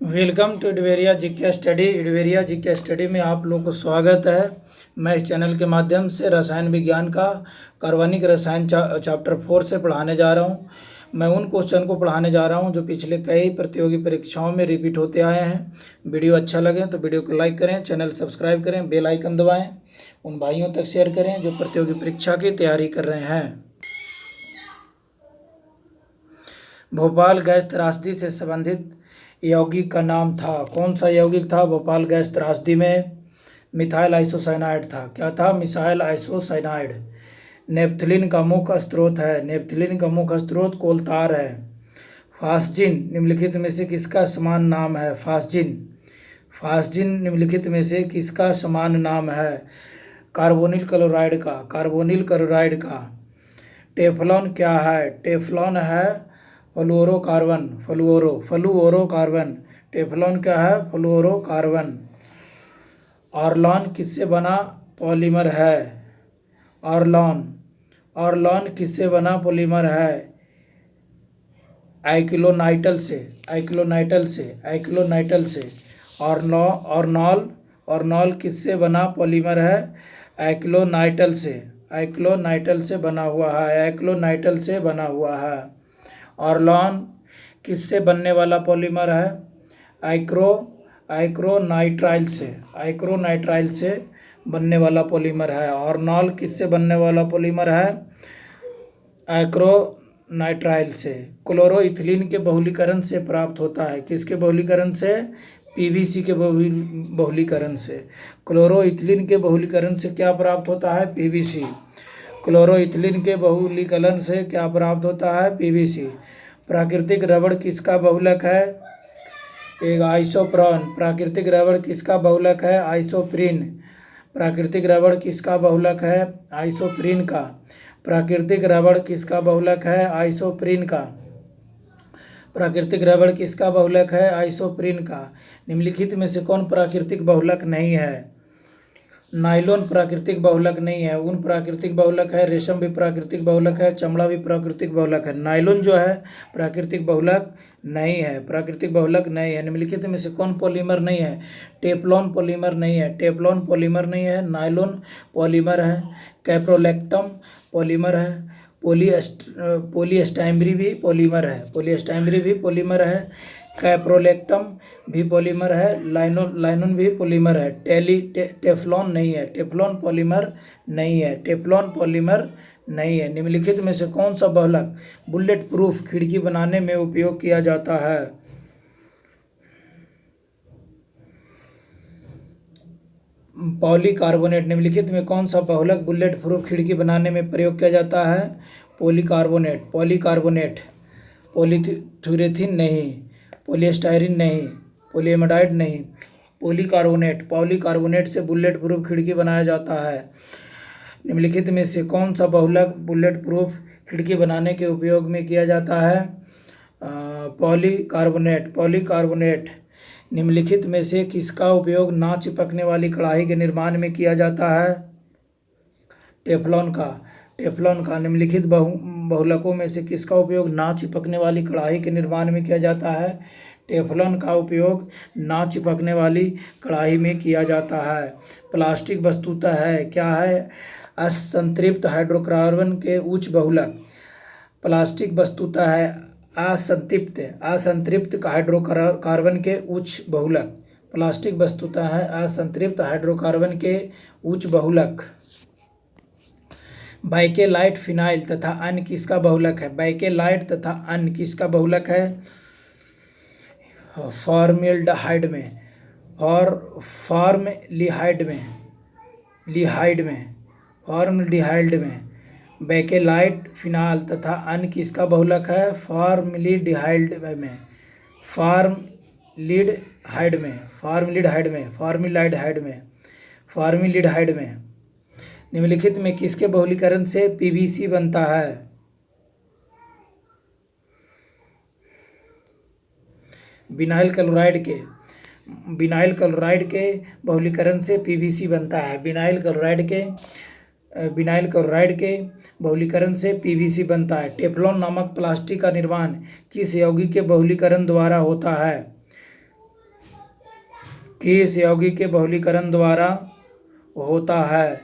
Welcome to इडवेरिया GK study. इडवेरिया GK study में आप लोग को स्वागत है। मैं इस चैनल के माध्यम से रसायन विज्ञान का कार्बनिक रसायन चैप्टर 4 से पढ़ाने जा रहा हूं। मैं उन क्वेश्चन को पढ़ाने जा रहा हूं जो पिछले कई प्रतियोगी परीक्षाओं में रिपीट होते आए हैं। वीडियो अच्छा लगे तो वीडियो को लाइक करें, चैनल सब्सक्राइब करें, बेल आइकन दबाएँ, उन भाइयों तक शेयर करें जो प्रतियोगी परीक्षा की तैयारी कर रहे हैं। भोपाल गैस त्रासदी से संबंधित यौगिक का नाम था। कौन सा यौगिक था भोपाल गैस त्रासदी में? मिथाइल आइसोसाइनाइड था। क्या था? Methyl isocyanide. नेपथलीन का मुख्य स्रोत है। नेपथलीन का मुख्य स्रोत कोलतार है। फास्जिन निम्नलिखित में से किसका समान नाम है? फास्जिन। फास्जिन निम्नलिखित में से किसका समान नाम है? कार्बोनिल क्लोराइड का। कार्बोनिल क्लोराइड का। टेफ्लॉन क्या है? टेफ्लॉन है फ्लोरोकार्बन। फ्लूओरोकार्बन। टेफ्लॉन क्या है? फ्लोरोकार्बन। ऑर्लॉन किससे बना पॉलीमर है? ऑर्लॉन किससे बना पॉलीमर है? आइक्लोनाइटल से। ऑर्नॉल किससे बना पॉलीमर है? आइक्लोनाइटल से बना हुआ है। ऑर्लॉन किससे बनने वाला पॉलीमर है? आइक्रोनाइट्राइल से बनने वाला पॉलीमर है। ऑर्नॉल किससे बनने वाला पॉलीमर है? आइक्रोनाइट्राइल से। क्लोरोइथिलीन के बहुलीकरण से प्राप्त होता है। किसके बहुलीकरण से? पीवीसी के बहुलीकरण से। क्लोरोइथिलीन के बहुलीकरण से क्या प्राप्त होता है? पीवीसी। क्लोरोइथिलीन के बहुलीकरण से क्या प्राप्त होता है? पीवीसी। प्राकृतिक रबड़ किसका बहुलक है? एक आइसोप्रोन। प्राकृतिक रबड़ किसका बहुलक है? आइसोप्रीन। प्राकृतिक रबड़ किसका बहुलक है? आइसोप्रीन का। प्राकृतिक रबड़ किसका बहुलक है? आइसोप्रीन का। प्राकृतिक रबड़ किसका बहुलक है? आइसोप्रीन का। निम्नलिखित में से कौन प्राकृतिक बहुलक नहीं है? नायलॉन प्राकृतिक बहुलक नहीं है। ऊन प्राकृतिक बहुलक है। रेशम भी प्राकृतिक बहुलक है। चमड़ा भी प्राकृतिक बहुलक है। नायलॉन जो है प्राकृतिक बहुलक नहीं है। निम्नलिखित में से कौन पॉलीमर नहीं है? टेफ्लॉन पॉलीमर नहीं है। नायलॉन पॉलीमर है। कैप्रोलैक्टम पॉलीमर है। पॉलीएस्टाइमरी भी पॉलीमर है। कैप्रोलैक्टम भी पॉलीमर है। लाइनोन भी पॉलीमर है। टेफ्लॉन पॉलीमर नहीं है। निम्नलिखित में से कौन सा बहुलक बुलेट प्रूफ खिड़की बनाने में उपयोग किया जाता है? पॉलीकार्बोनेट। निम्नलिखित में कौन सा बहुलक बुलेट प्रूफ खिड़की बनाने में प्रयोग किया जाता है? पॉलीकार्बोनेट। पॉलीथ्यूरेथिन नहीं, पॉलीस्टाइरीन नहीं, पॉलीएमाइड नहीं, पॉलीकार्बोनेट से बुलेट प्रूफ खिड़की बनाया जाता है। निम्नलिखित में से कौन सा बहुलक बुलेट प्रूफ खिड़की बनाने के उपयोग में किया जाता है? पॉलीकार्बोनेट। निम्नलिखित में से किसका उपयोग ना चिपकने वाली कढ़ाई के निर्माण में किया जाता है? टेफ्लॉन का। निम्नलिखित बहुलकों में से किसका उपयोग ना चिपकने वाली कढ़ाई के निर्माण में किया जाता है? टेफ्लॉन का उपयोग ना चिपकने वाली कढ़ाई में किया जाता है। प्लास्टिक वस्तुतः है क्या है? असंतृप्त हाइड्रोकार्बन के उच्च बहुलक। प्लास्टिक वस्तुतः है असंतृप्त हाइड्रोकार्बन के उच्च बहुलक। प्लास्टिक वस्तुतः है असंतृप्त हाइड्रोकार्बन के उच्च बहुलक। बाइकेलाइट फिनाइल तथा अन्य किसका बहुलक है? बाइकेलाइट तथा अन्य किसका बहुलक है? फॉर्मल्डिहाइड में। बाइकेलाइट फिनाइल तथा अन्य किसका बहुलक है? फॉर्मल्डिहाइड में। निम्नलिखित में किसके बहुलीकरण से पीवीसी बनता है? विनाइल क्लोराइड के बहुलीकरण से पीवीसी बनता है। विनाइल क्लोराइड के बहुलीकरण से पीवीसी बनता है। टेफ्लॉन नामक प्लास्टिक का निर्माण किस यौगिक के बहुलीकरण द्वारा होता है? किस यौगिक के बहुलीकरण द्वारा होता है?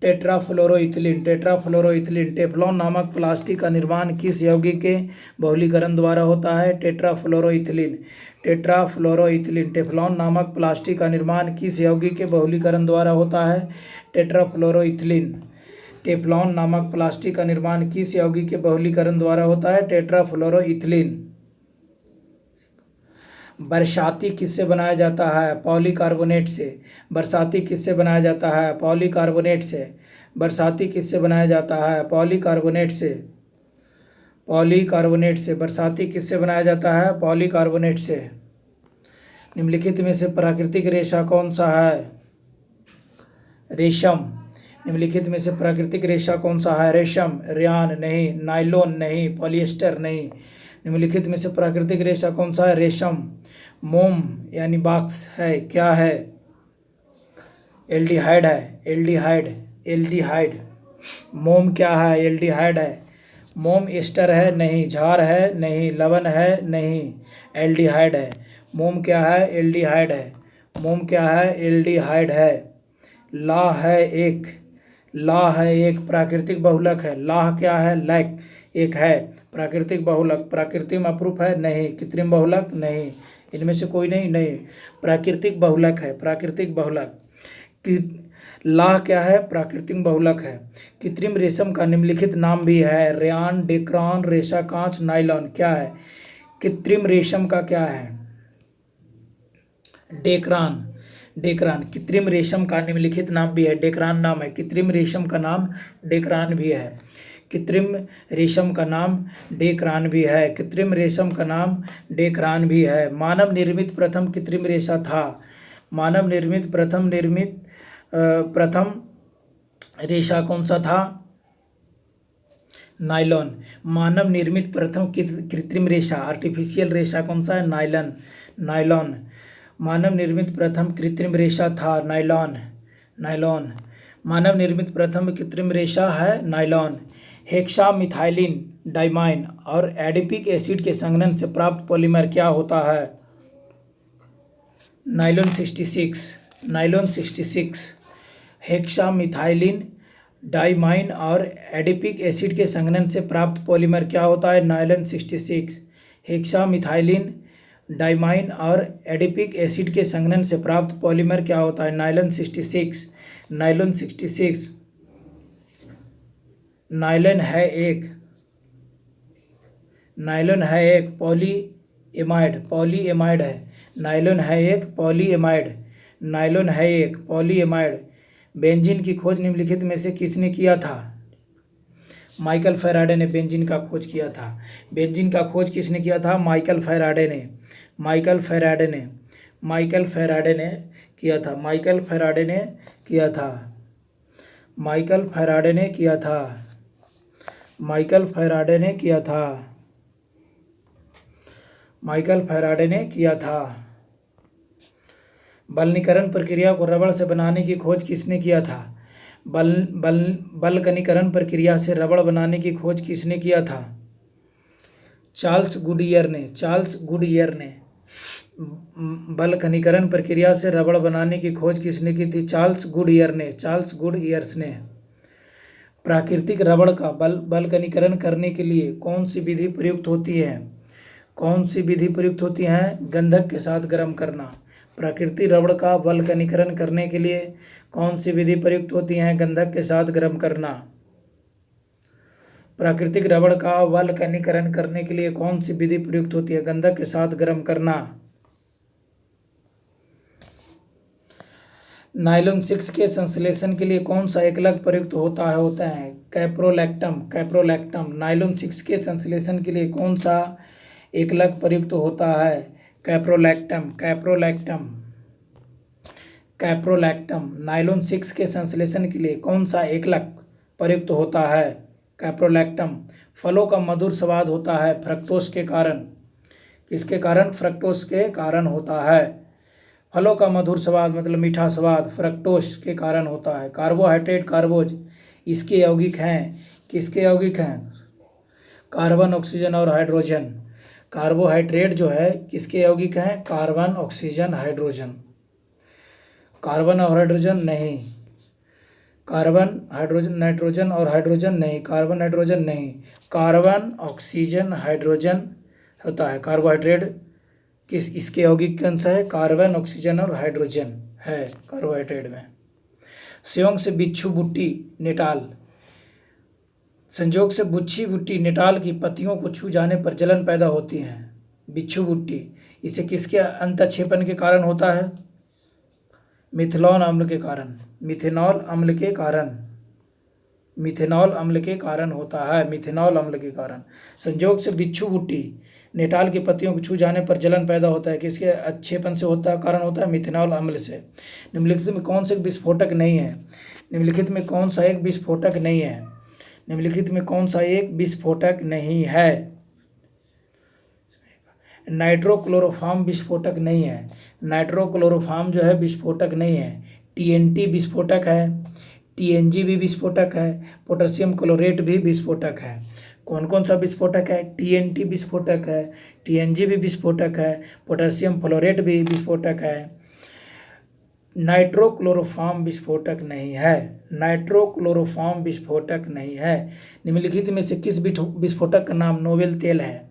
टेट्राफ्लोरोइथिलीन। टेट्राफ्लोरोइथिलीन। टेफ्लॉन नामक प्लास्टिक का निर्माण किस यौगिक के बहुलीकरण द्वारा होता है? टेट्राफ्लोरोइथिलीन। टेट्राफ्लोरोइथिलीन। टेफ्लॉन नामक प्लास्टिक का निर्माण किस यौगिक के बहुलीकरण द्वारा होता है? टेट्राफ्लोरोइथिलीन। टेफ्लॉन नामक प्लास्टिक का निर्माण किस यौगिक के बहुलीकरण द्वारा होता है? टेट्राफ्लोरोइथिलीन। बरसाती किससे बनाया जाता है? पॉलीकार्बोनेट से। बरसाती किससे बनाया जाता है? पॉलीकार्बोनेट से। बरसाती किससे बनाया जाता है? पॉलीकार्बोनेट से। पॉलीकार्बोनेट से। बरसाती किससे बनाया जाता है? पॉलीकार्बोनेट से। निम्नलिखित में से प्राकृतिक रेशा कौन सा है? रेशम। निम्नलिखित में से प्राकृतिक रेशा कौन सा है? रेशम। रेयान नहीं, नायलॉन नहीं, पॉलिएस्टर नहीं। निम्नलिखित में से प्राकृतिक रेशा कौन सा है? रेशम। मोम यानी बॉक्स है, क्या है? एल्डिहाइड है। एल्डिहाइड। एल्डिहाइड। मोम क्या है? एल्डिहाइड है। मोम एस्टर है? नहीं। क्षार है? नहीं। लवण है? नहीं। एल्डिहाइड है। मोम क्या है? एल्डिहाइड है। मोम क्या है? एल्डिहाइड है। लाह है एक। लाह है एक प्राकृतिक बहुलक है। लाह क्या है? लैक एक है। प्राकृतिक बहुलक। प्राकृतिक अपरूप है? नहीं। कृत्रिम बहुलक? नहीं। इनमें से कोई नहीं। नहीं, प्राकृतिक बहुलक है। प्राकृतिक बहुलक। लाह क्या है? प्राकृतिक बहुलक है। कृत्रिम रेशम का निम्नलिखित नाम भी है? रेयान, डेक्रान, रेशा कांच, नायलॉन। क्या है? कृत्रिम रेशम का क्या है? डेक्रान। डेक्रान। कृत्रिम रेशम का निम्नलिखित नाम भी है? डेक्रान नाम है। कृत्रिम रेशम का नाम डेक्रान भी है। कृत्रिम रेशम का नाम डेक्रान भी है। कृत्रिम रेशम का नाम डेक्रान भी है। मानव निर्मित प्रथम कृत्रिम रेशा था? मानव निर्मित प्रथम रेशा कौन सा था? नायलॉन। मानव निर्मित प्रथम कृत्रिम रेशा, आर्टिफिशियल रेशा कौन सा है? नायलॉन। नायलॉन। मानव निर्मित प्रथम कृत्रिम रेशा था नायलॉन। नायलॉन। मानव निर्मित प्रथम कृत्रिम रेशा है नायलॉन। हेक्सामिथाइलिन डाइमाइन और एडिपिक एसिड के संघनन से प्राप्त पॉलीमर क्या होता है? नायलॉन 66। नायलॉन 66। हेक्सामिथाइलिन डाइमाइन और एडिपिक एसिड के संघनन से प्राप्त पॉलीमर क्या होता है? नायलॉन 66। हेक्सामिथाइलिन डाइमाइन और एडिपिक एसिड के संघनन से प्राप्त पॉलीमर क्या होता है? नायलॉन 66। नायलॉन 66। नायलॉन है एक। नायलॉन है एक पॉलीएमाइड। पॉलीएमाइड है। नायलॉन है एक पॉलीएमाइड। नायलॉन है एक पॉलीएमाइड। बेंजीन की खोज निम्नलिखित में से किसने किया था? माइकल फैराडे ने बेंजीन का खोज किया था। बेंजीन का खोज किसने किया था? माइकल फैराडे ने। माइकल फैराडे ने। माइकल फैराडे ने किया था। माइकल फैराडे ने किया था। माइकल फैराडे ने किया था। माइकल फैराडे ने किया था। माइकल फैराडे ने किया था। बलनीकरण प्रक्रिया को रबड़ से बनाने की खोज किसने किया था? बलकनीकरण प्रक्रिया से रबड़ बनाने की खोज किसने किया था? चार्ल्स गुडियर ने। चार्ल्स गुडियर ने। बलकनीकरण प्रक्रिया से रबड़ बनाने की खोज किसने की थी? चार्ल्स गुडियर ने। चार्ल्स गुडियर्स ने। प्राकृतिक रबड़ का बलकनीकरण करने के लिए कौन सी विधि प्रयुक्त होती है? कौन सी विधि प्रयुक्त होती है? गंधक के साथ गर्म करना। प्राकृतिक रबड़ का बलकनीकरण करने के लिए कौन सी विधि प्रयुक्त होती है? गंधक के साथ गर्म करना। प्राकृतिक रबड़ का बलकनीकरण करने के लिए कौन सी विधि प्रयुक्त होती है? गंधक के साथ गर्म करना। नायलॉन 6 के संश्लेषण के लिए कौन सा एकलक प्रयुक्त होता है? कैप्रोलैक्टम। कैप्रोलैक्टम। नायलॉन 6 के संश्लेषण के लिए कौन सा एकलक प्रयुक्त होता है? कैप्रोलैक्टम। कैप्रोलैक्टम। कैप्रोलैक्टम। नायलॉन 6 के संश्लेषण के लिए कौन सा एकलक प्रयुक्त होता है? कैप्रोलैक्टम। फलों का मधुर स्वाद होता है फ्रक्टोज के कारण। किसके कारण? फ्रक्टोज के कारण होता है। फलों का मधुर स्वाद मतलब मीठा स्वाद फ्रक्टोज के कारण होता है। कार्बोहाइड्रेट कार्बोज इसके यौगिक हैं। किसके यौगिक हैं? कार्बन, ऑक्सीजन और हाइड्रोजन। कार्बोहाइड्रेट जो है किसके यौगिक हैं? Carbon, oxygen, hydrogen. कार्बन और हाइड्रोजन नहीं, कार्बन हाइड्रोजन नाइट्रोजन और हाइड्रोजन नहीं, कार्बन नाइट्रोजन नहीं, कार्बन ऑक्सीजन हाइड्रोजन होता है। कार्बोहाइड्रेट किस इसके यौगिक कौन सा है? कार्बन ऑक्सीजन और हाइड्रोजन है कार्बोहाइड्रेट में। संयोग से बिच्छू बुट्टी निटाल, संयोग से बुच्छी बुट्टी निटाल की पत्तियों को छू जाने पर जलन पैदा होती है। बिच्छू बुट्टी इसे किसके अंतःक्षेपण के कारण होता है? मिथेनॉल अम्ल के कारण, मिथेनॉल अम्ल के कारण, मिथेनॉल अम्ल के कारण होता है, मिथेनॉल अम्ल के कारण। संयोग से बिच्छू बुट्टी निटाल की पत्तियों को छू जाने पर जलन पैदा होता है, किसके अच्छेपन से होता है? कारण होता है मिथेनॉल अम्ल से। निम्नलिखित में कौन सा एक विस्फोटक नहीं है? निम्नलिखित में कौन सा एक विस्फोटक नहीं है? निम्नलिखित में कौन सा एक विस्फोटक नहीं है? नाइट्रोक्लोरोफॉर्म विस्फोटक नहीं है। नाइट्रोक्लोरोफॉर्म जो है विस्फोटक नहीं है। टीएनटी विस्फोटक है, टीएनजी भी विस्फोटक है, पोटेशियम क्लोरेट भी विस्फोटक है। कौन कौन सा विस्फोटक है? टीएनटी विस्फोटक है, टीएनजी भी विस्फोटक है, पोटेशियम फ्लोरेट भी विस्फोटक है। नाइट्रोक्लोरोफॉर्म विस्फोटक नहीं है, नाइट्रोक्लोरोफॉर्म विस्फोटक नहीं है। निम्नलिखित में से किस विस्फोटक का नाम नोबेल तेल है?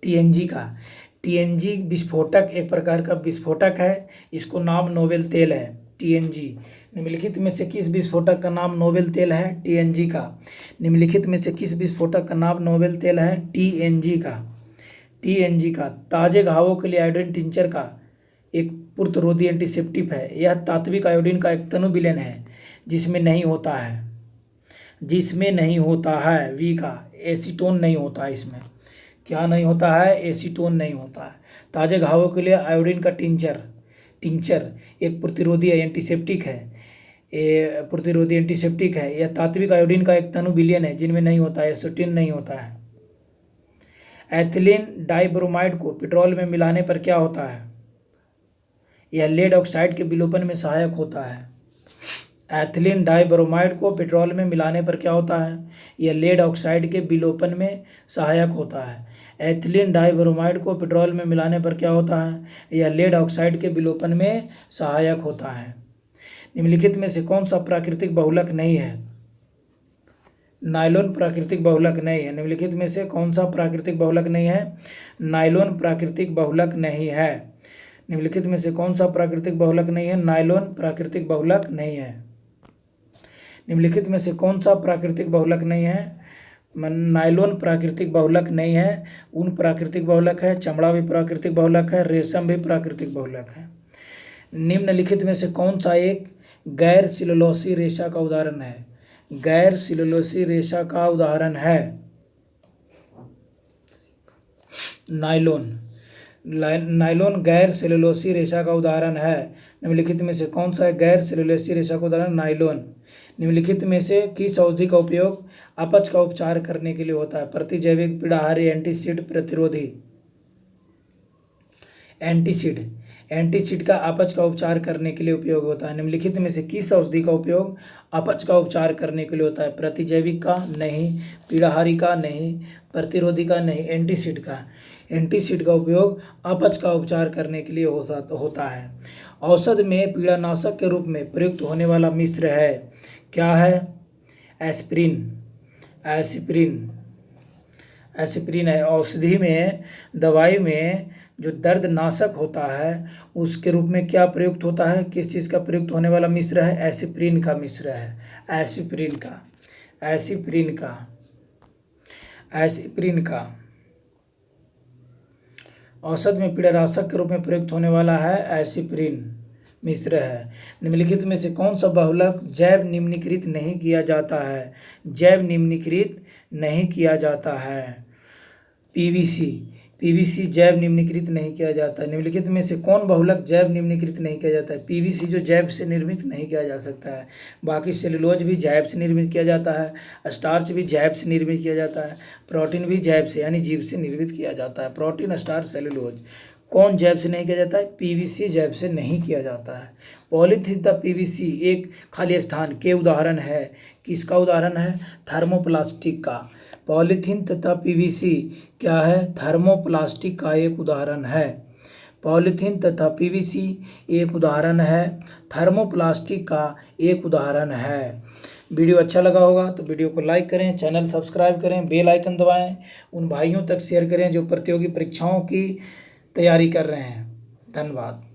टीएनजी का। टीएनजी विस्फोटक एक प्रकार का विस्फोटक है, इसको नाम नोबेल तेल है टीएनजी। निम्नलिखित में से किस विस्फोटक का नाम नोबेल तेल है? टीएनजी का। निम्नलिखित में से किस विस्फोटक का नाम नोबेल तेल है? टीएनजी का। टीएनजी का। ताजे घावों के लिए आयोडीन टिंचर का एक प्रतिरोधी एंटीसेप्टिक है। यह तात्विक आयोडीन का एक तनु विलेन है जिसमें नहीं होता है, जिसमें नहीं होता है वी का, एसीटोन नहीं होता है इसमें। क्या नहीं होता है? एसीटोन नहीं होता है। ताजे घावों के लिए आयोडीन का टिंचर एक प्रतिरोधी एंटीसेप्टिक है, प्रतिरोधी एंटीसेप्टिक है। यह तात्विक आयोडीन का एक तनु विलेन है जिनमें नहीं होता है, एसीटोन नहीं होता है। एथिलीन डाइब्रोमाइड को पेट्रोल में मिलाने पर क्या होता है? यह लेड ऑक्साइड के विलोपन में सहायक होता है। एथिलीन डाइब्रोमाइड को पेट्रोल में मिलाने पर क्या होता है? यह लेड ऑक्साइड के विलोपन में सहायक होता है। एथिलीन डाइब्रोमाइड को पेट्रोल में मिलाने पर क्या होता है? यह लेड ऑक्साइड के विलोपन में सहायक होता है। निम्नलिखित में से कौन सा प्राकृतिक बहुलक नहीं है? नायलॉन प्राकृतिक बहुलक नहीं है। निम्नलिखित में से कौन सा प्राकृतिक बहुलक नहीं है? नायलॉन प्राकृतिक बहुलक नहीं है। निम्नलिखित में से कौन सा प्राकृतिक बहुलक नहीं है? नायलॉन प्राकृतिक बहुलक नहीं है। निम्नलिखित में से कौन सा प्राकृतिक बहुलक नहीं है? नायलॉन प्राकृतिक बहुलक नहीं है। ऊन प्राकृतिक बहुलक है, चमड़ा भी प्राकृतिक बहुलक है, रेशम भी प्राकृतिक बहुलक है। निम्नलिखित में से कौन सा एक गैर सिलोलोसी रेशा का उदाहरण है? गैर सिलोलोसी रेशा का उदाहरण है नायलॉन। नायलॉन गैर सेलुलोसी रेशा का उदाहरण है। निम्नलिखित में से कौन सा गैर सेलुलोसी रेशा का उदाहरण? नायलॉन। निम्नलिखित में से किस औषधि का उपयोग अपच का उपचार करने के लिए होता है? प्रतिजैविक, पीड़ाहारी, एंटीसीड, प्रतिरोधी। एंटीसीड का अपच का उपचार करने के लिए उपयोग होता है। निम्नलिखित में से किस औषधि का उपयोग अपच का उपचार करने के लिए होता है? प्रतिजैविक का नहीं, पीड़ाहारी का नहीं, प्रतिरोधी का नहीं, एंटीसीड का। एंटीसीड का उपयोग अपच का उपचार करने के लिए होता है। औषध में पीड़ानाशक के रूप में प्रयुक्त होने वाला मिश्र है, क्या है? एस्पिरिन है। औषधि में, दवाई में जो दर्दनाशक होता है उसके रूप में क्या प्रयुक्त होता है? किस चीज़ का प्रयुक्त होने वाला मिश्र है? एस्पिरिन का मिश्र है। एस्पिरिन का औषध में पीड़ानाशक के रूप में प्रयुक्त होने वाला है एस्पिरिन मिश्र है। निम्नलिखित में से कौन सा बहुलक जैव निम्नीकृत नहीं किया जाता है? जैव निम्नीकृत नहीं किया जाता है। पीवीसी जैव निम्नीकृत नहीं किया जाता है। निम्नलिखित में से कौन बहुलक जैव निम्नीकृत नहीं किया जाता है? पीवीसी जो जैव से निर्मित नहीं किया जा सकता है। बाकी सेलुलोज भी जैव से निर्मित किया जाता है, स्टार्च भी जैव से निर्मित किया जाता है, प्रोटीन भी जैव से यानी जीव से निर्मित किया जाता है। प्रोटीन, स्टार्च, सेलुलोज कौन जैव से नहीं किया जाता है? पीवीसी जैव से नहीं किया जाता है। पॉलीथीन तथा पीवीसी एक खाली स्थान के उदाहरण है। किसका उदाहरण है? थर्मोप्लास्टिक का। पॉलीथीन तथा पीवीसी क्या है? थर्मोप्लास्टिक का एक उदाहरण है। पॉलीथीन तथा पीवीसी एक उदाहरण है, थर्मोप्लास्टिक का एक उदाहरण है। वीडियो अच्छा लगा होगा तो वीडियो को लाइक करें, चैनल सब्सक्राइब करें, बेल आइकन दबाएं, उन भाइयों तक शेयर करें जो प्रतियोगी परीक्षाओं की तैयारी कर रहे हैं। धन्यवाद।